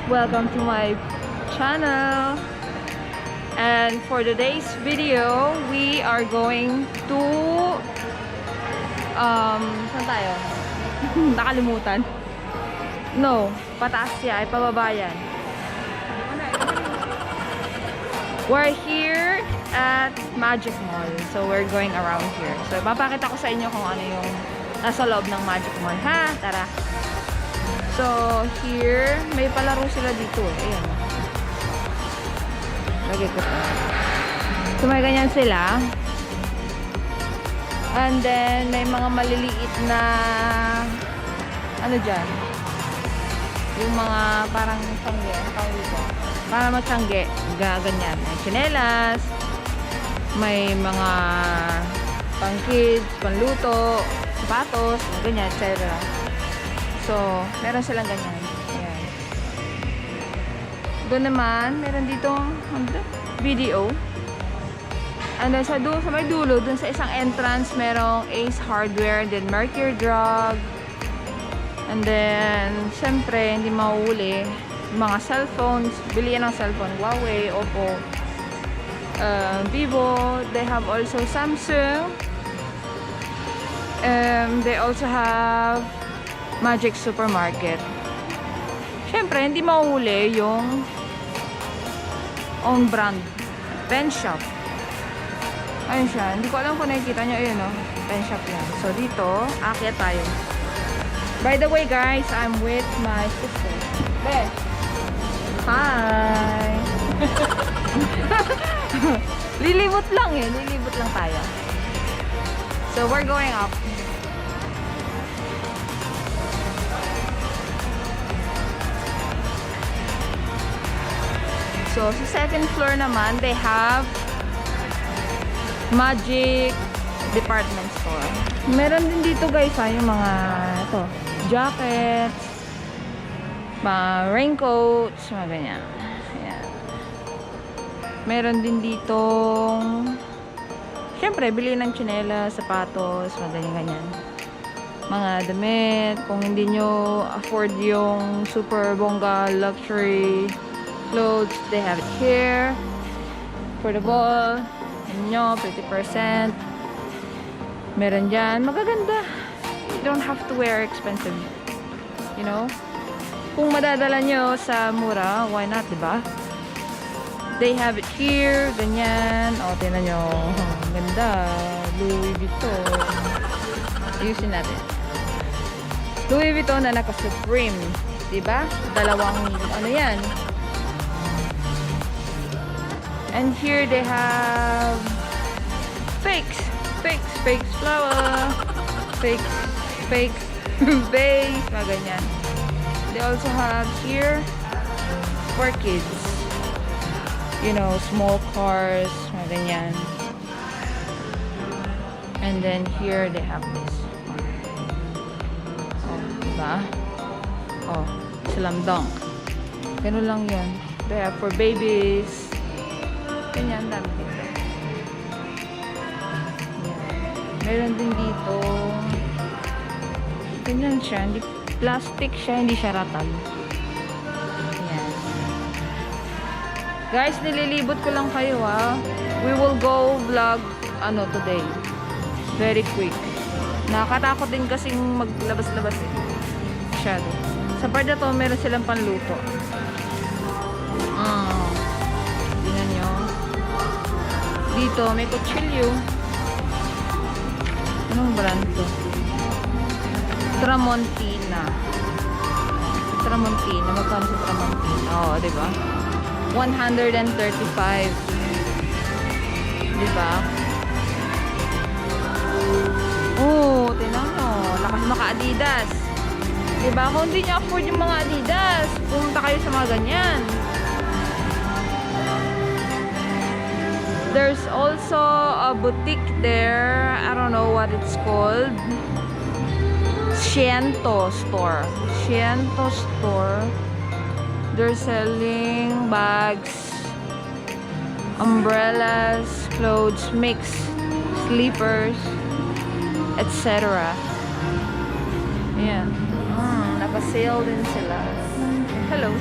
welcome to my channel. And for today's video, we are going to saan tayo? Nakalimutan. No, pataas siya, ay pababa yan. We're here at Magic Mall. So we're going around here. So papakita ko sa inyo kung ano yung nasa loob ng Magic Mall, ha? Tara. So, here, may palaro sila dito. Ayan. Lagay ko ito. So, may ganyan sila. And then, may mga maliliit na ano dyan? Yung mga parang tangge. Ano tawag dito? Para magtangge. Ganyan. May tsinelas. May mga pang kids, panluto, sapatos, ganyan, etc. So, meron silang ganyan. Ayan. Doon naman, meron ditong video. And then sa may dulo, doon sa isang entrance, merong Ace Hardware, then Mercury Drug. And then, syempre, hindi mauuli. Mga cellphones, bilihan ng cellphone, Huawei, Oppo, Vivo. They have also Samsung. They also have Magic Supermarket. Siyempre, hindi mauuli yung own brand. Pen shop. Ayun siya. Hindi ko alam kung nakikita nyo. Ayun o. Pen shop yan. So, dito, aakyat tayo. By the way, guys, I'm with my sister. Beth. Hi! Lilibot lang eh. Lilibot lang tayo. So, we're going up. So, sa second floor naman, they have Magic Department Store. Meron din dito guys, yung mga ito, jackets, mga raincoats, mga ganyan. Ayan. Meron din dito, syempre, bili ng tsinela, sapatos, mga ganyan-ganyan. Mga damit, kung hindi nyo afford yung super bongga luxury clothes, they have it here. For the ball, nyo, 50%. Meron dyan, magaganda. You don't have to wear expensive. You know? Kung madadala nyo sa mura, why not, diba? They have it here, ganyan. O, tingnan nyo. Ganda. Louis Vuitton. Ayusin natin. Louis Vuitton na naka-Supreme. Diba? Dalawang, ano yan? And here they have fakes flower, fakes base, mga ganyan. They also have here for kids, you know, small cars, mga ganyan. And then here they have this. Oh, diba? Oh, slam dunk. Ganun lang yan. They have for babies. Ganyan, dami dito. Meron din dito. Ganyan siya. Hindi, plastic siya, hindi siya ratal. Ayan. Guys, nililibot ko lang kayo ha. We will go vlog today. Very quick. Nakakatakot din kasing maglabas-labas eh. Masyado. Sa part na to, meron silang panluto. Tingnan nyo. Dito, may kutsilyo. Anong brand to? Tramontina. Tramontina. Magkano sa Tramontina? Oo, diba? 135. Diba? Oo, tingnan mo. Lakas maka-Adidas. Diba? Kung hindi nyo afford yung mga Adidas, pumunta kayo sa mga ganyan. There's also a boutique there. I don't know what it's called. Shiento store. Shiento store. They're selling bags, umbrellas, clothes, mix, sleepers, etc. Ayan. Naka-sale din sila. Hello.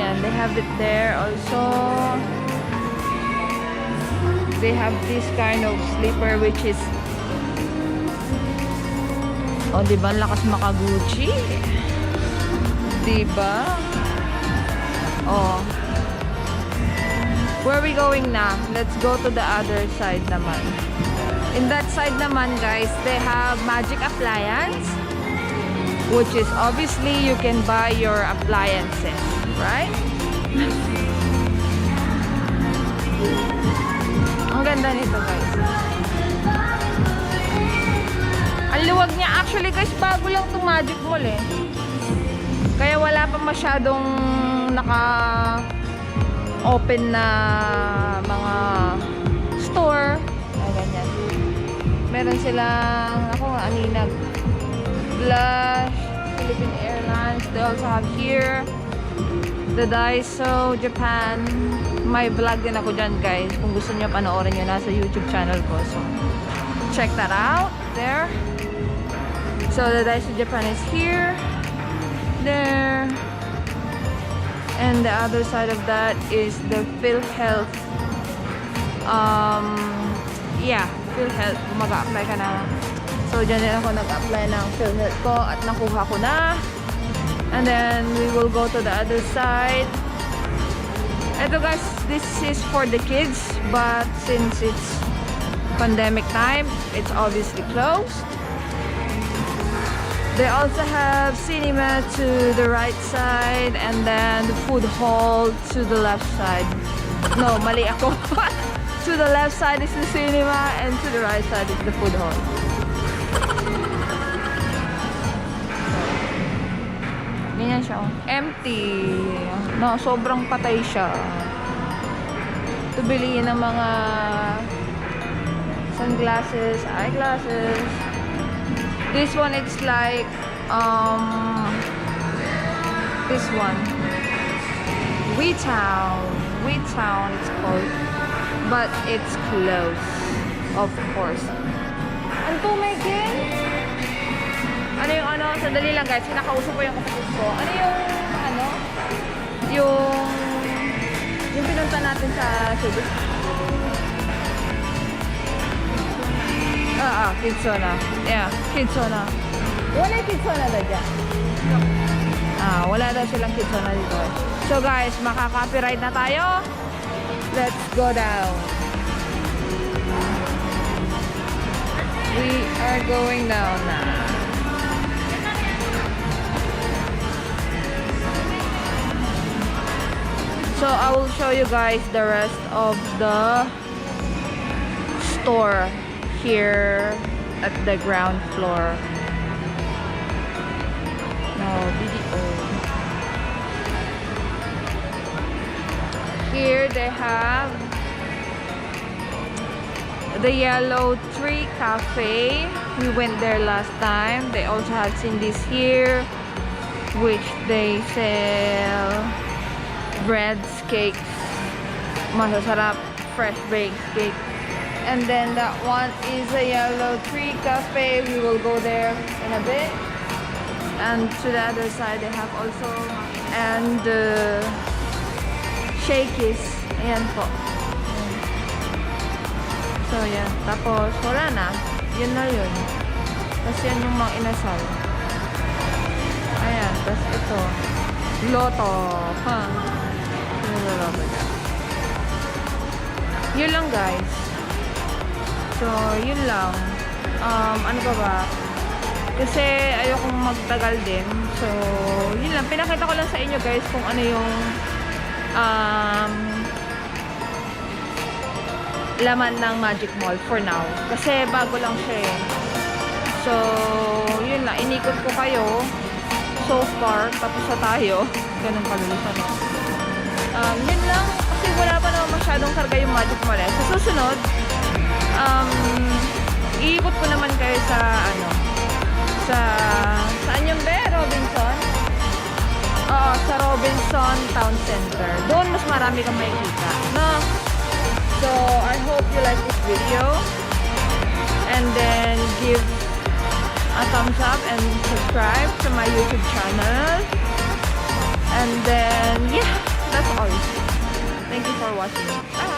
Yeah, they have it there also. They have this kind of slipper which is, oh, diba, lakas maka-Gucci, diba? Oh, where are we going now? Let's go to the other side naman. In that side naman, guys, they have magic appliance, which is obviously you can buy your appliances, right? Ang ganda nito, guys. Ang luwag niya. Actually, guys, bago lang itong Magic Mall eh. Kaya wala pa masyadong naka-open na mga store. Ay, ganyan. Meron silang, ako nga, aninag. Blush, Philippine Airlines. They also have here the Daiso, Japan. May vlog din ako dyan, guys. Kung gusto nyo panoorin nyo, nasa YouTube channel ko. So, check that out there. So, the Daiso Japan is here. There. And the other side of that is the PhilHealth. Yeah, PhilHealth. Kung mag-a-apply ka na. So, dyan din ako nag-apply ng PhilHealth ko at nakuha ko na. And then, we will go to the other side. Ito, guys, this is for the kids, but since it's pandemic time, it's obviously closed. They also have cinema to the right side and then the food hall to the left side. No, mali ako. To the left side is the cinema and to the right side is the food hall. Ganyan siya. Empty. No, sobrang patay siya. Ito bilihin ng mga sunglasses, eyeglasses. This one, it's like this one. WeTown it's called. But it's closed, of course. Anto, Megan? Ano yung ano? Sandali lang, guys. Kinakausap ko yung kapatid ko. Ano yung ano? Yung pinunta natin sa Subic. Kidsona. Yeah, Kidsona. Wala yung Kidsona na dyan. Wala daw silang Kidsona dito. So, guys, makaka-copyright na tayo. Let's go down. We are going down now. So I will show you guys the rest of the store here at the ground floor. No video. Here they have the Yellow Tree Cafe. We went there last time. They also have Cindy's here, which they sell breads, cakes, masasarap, fresh baked cake. And then that one is a Yellow Tree Cafe. We will go there in a bit. And to the other side they have also and Shakey's. Ayan po. So yan. Tapos wala na. Yun na yun. Tapos yan yung mga inasal. Ayan. Tapos ito. Loto. Yun lang, guys. So, yun lang. Ano pa ba? Kasi ayokong magtagal din. So, yun lang. Pinakita ko lang sa inyo, guys, kung ano yung laman ng Magic Mall for now. Kasi bago lang siya eh. So, yun lang. Inikot ko kayo so far. Tapos na tayo. Ganun kalulusan, no? Yun lang. Kasi wala pa naman masyadong karga yung Magic Mall eh. Sa susunod, iikot ko naman kayo sa ano, saan yung be? Robinson? Oo, sa Robinson Town Center. Doon mas marami kang makikita, no? So, I hope you like this video. And then, give a thumbs up and subscribe to my YouTube channel. And then, yeah. washing.